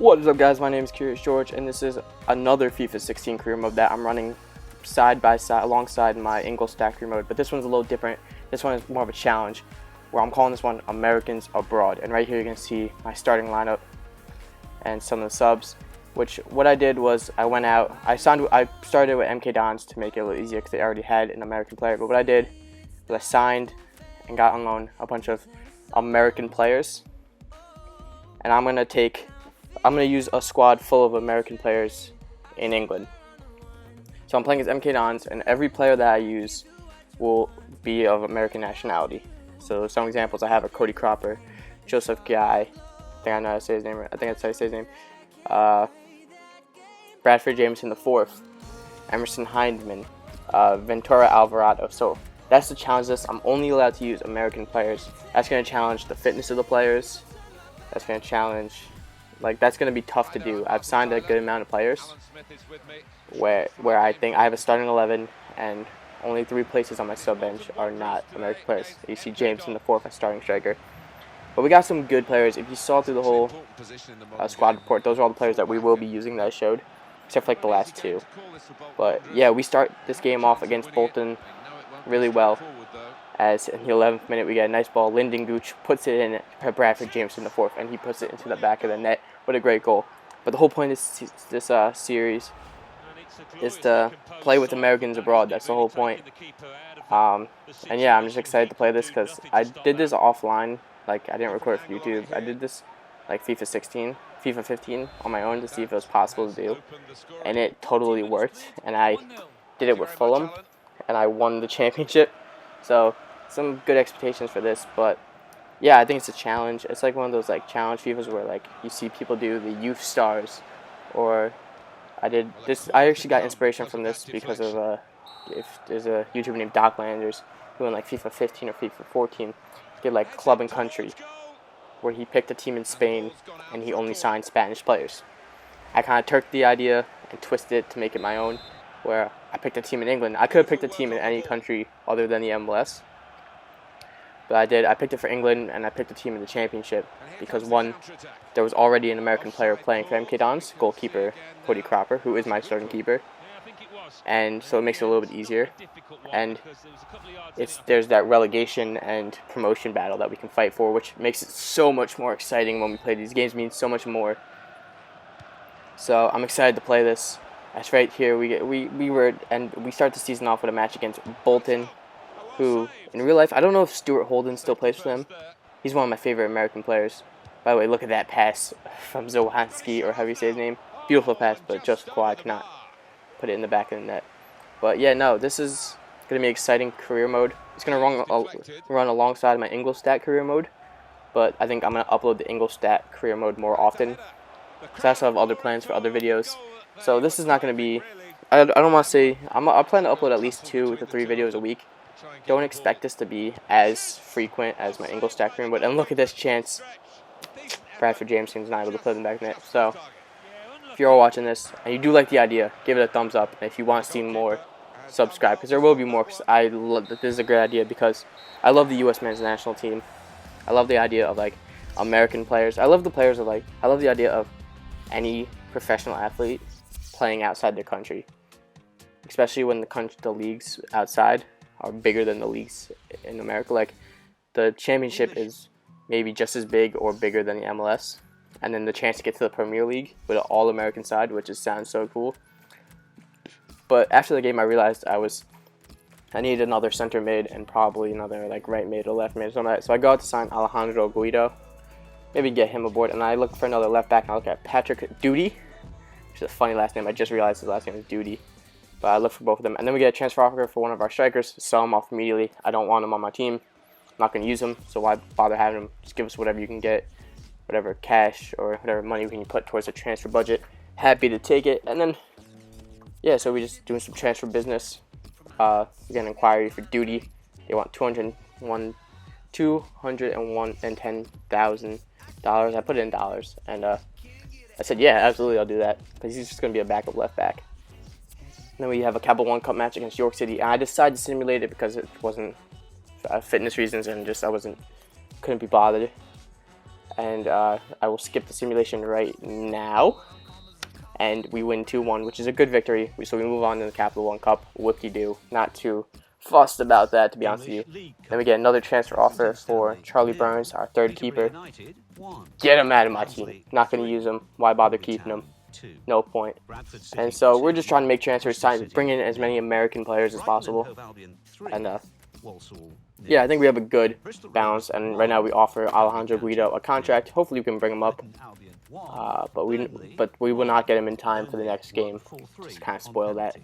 What is up, guys? My name is Curious George, and this is another FIFA 16 career mode that I'm running side by side alongside my Ingolstadt career mode. But this one's a little different. This one is more of a challenge, where I'm calling this one Americans Abroad. And right here you can see my starting lineup and some of the subs. Which what I did was I went out. I started with MK Dons to make it a little easier because they already had an American player. But what I did was I signed and got on loan a bunch of American players, and I'm gonna use a squad full of American players in England. So I'm playing as MK Dons, and every player that I use will be of American nationality. So some examples: I have a Cody Cropper, Joseph Guy, I think I know how to say his name. I think that's how you say his name. Bradford Jameson IV, Emerson Hindman, Ventura Alvarado. So that's the challenge list. I'm only allowed to use American players. That's going to challenge the fitness of the players. That's going to challenge, that's going to be tough to do. I've signed a good amount of players where I think I have a starting 11 and only 3 places on my sub bench are not American players. You see Jameson IV as starting striker. But we got some good players. If you saw through the whole squad report, those are all the players that we will be using that I showed, except for the last 2. But yeah, we start this game off against Bolton really well. As in the 11th minute, we get a nice ball. Lyndon Gooch puts it in Bradford Jameson IV, and he puts it into the back of the net. What a great goal. But the whole point of this series is to play with Americans abroad. That's the whole point. And yeah, I'm just excited to play this because I did this offline. I didn't record it for YouTube. I did this FIFA 15 on my own to see if it was possible to do, and it totally worked. And I did it with Fulham, and I won the championship. So some good expectations for this. But yeah, I think it's a challenge. It's like one of those challenge FIFAs where you see people do the youth stars, or I did this. I actually got inspiration from this because of if there's a YouTuber named Doc Landers who in FIFA 15 or FIFA 14 did club and country, where he picked a team in Spain and he only signed Spanish players. I kind of took the idea and twisted it to make it my own, where I picked a team in England. I could have picked a team in any country other than the MLS, but I picked it for England, and I picked a team in the championship because one, there was already an American player playing for MK Dons, goalkeeper Cody Cropper, who is my starting keeper, and so it makes it a little bit easier. And there's that relegation and promotion battle that we can fight for, which makes it so much more exciting when we play these games. Means so much more. So I'm excited to play this. That's right here. We start the season off with a match against Bolton, who in real life I don't know if Stuart Holden still plays for them. He's one of my favorite American players. By the way, look at that pass from Zohanski, or how do you say his name? Beautiful pass, but just Kawhi cannot put it in the back of the net. But yeah, no, this is going to be an exciting career mode. It's going to run alongside my Ingolstadt career mode, but I think I'm going to upload the Ingolstadt career mode more often, because I also have other plans for other videos. So this is not going to be, I don't want to say, I plan to upload at least 2 to 3 videos a week. Don't expect this to be as frequent as my Ingolstadt career mode. And look at this chance. Bradford Jameson's not able to put it in the back of the net. So if you're all watching this and you do like the idea, give it a thumbs up. And if you want to see more, subscribe, because there will be more. This is a great idea because I love the U.S. men's national team. I love the idea of American players. I love the players of I love the idea of any professional athlete playing outside their country, especially when the leagues outside are bigger than the leagues in America. The championship is maybe just as big or bigger than the MLS. And then the chance to get to the Premier League with an all-American side, which just sounds so cool. But after the game, I realized I needed another center mid and probably another right mid or left mid or something like that. So I go out to sign Alejandro Guido, maybe get him aboard. And I look for another left back, and I look at Patrick Duty, which is a funny last name. I just realized his last name is Duty. But I look for both of them. And then we get a transfer offer for one of our strikers, sell him off immediately. I don't want him on my team. I'm not going to use him, so why bother having him? Just give us whatever you can get. Whatever cash or whatever money we can put towards the transfer budget. Happy to take it. And then, yeah, so we just doing some transfer business. We got an inquiry for Duty. They want $210,000. I put it in dollars, and I said, yeah, absolutely, I'll do that, because he's just going to be a backup left back. And then we have a Capital One Cup match against York City, and I decided to simulate it because it wasn't fitness reasons, and just couldn't be bothered. and I will skip the simulation right now. And we win 2-1, which is a good victory. So we move on to the Capital One Cup. Whoop-de-doo. Not too fussed about that, to be honest with you. Then we get another transfer offer for Charlie Burns, our third keeper. Get him out of my team. Not going to use him. Why bother keeping him? No point. And so we're just trying to make transfers, bring in as many American players as possible. And yeah, I think we have a good balance. And right now we offer Alejandro Guido a contract. Hopefully we can bring him up. But we will not get him in time for the next game. Just kind of spoil that.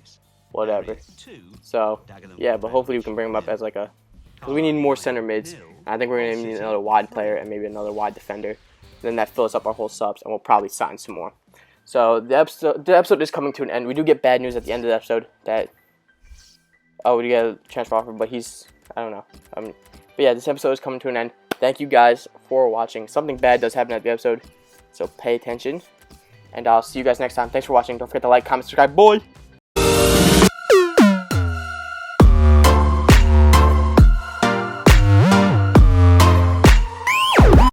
Whatever. So yeah, but hopefully we can bring him up as like a. Cause we need more center mids. And I think we're gonna need another wide player and maybe another wide defender. Then that fills up our whole subs, and we'll probably sign some more. So the episode is coming to an end. We do get bad news at the end of the episode that we get a transfer offer, but I don't know. But yeah, this episode is coming to an end. Thank you guys for watching. Something bad does happen at the episode, so pay attention. And I'll see you guys next time. Thanks for watching. Don't forget to like, comment, subscribe. Boy!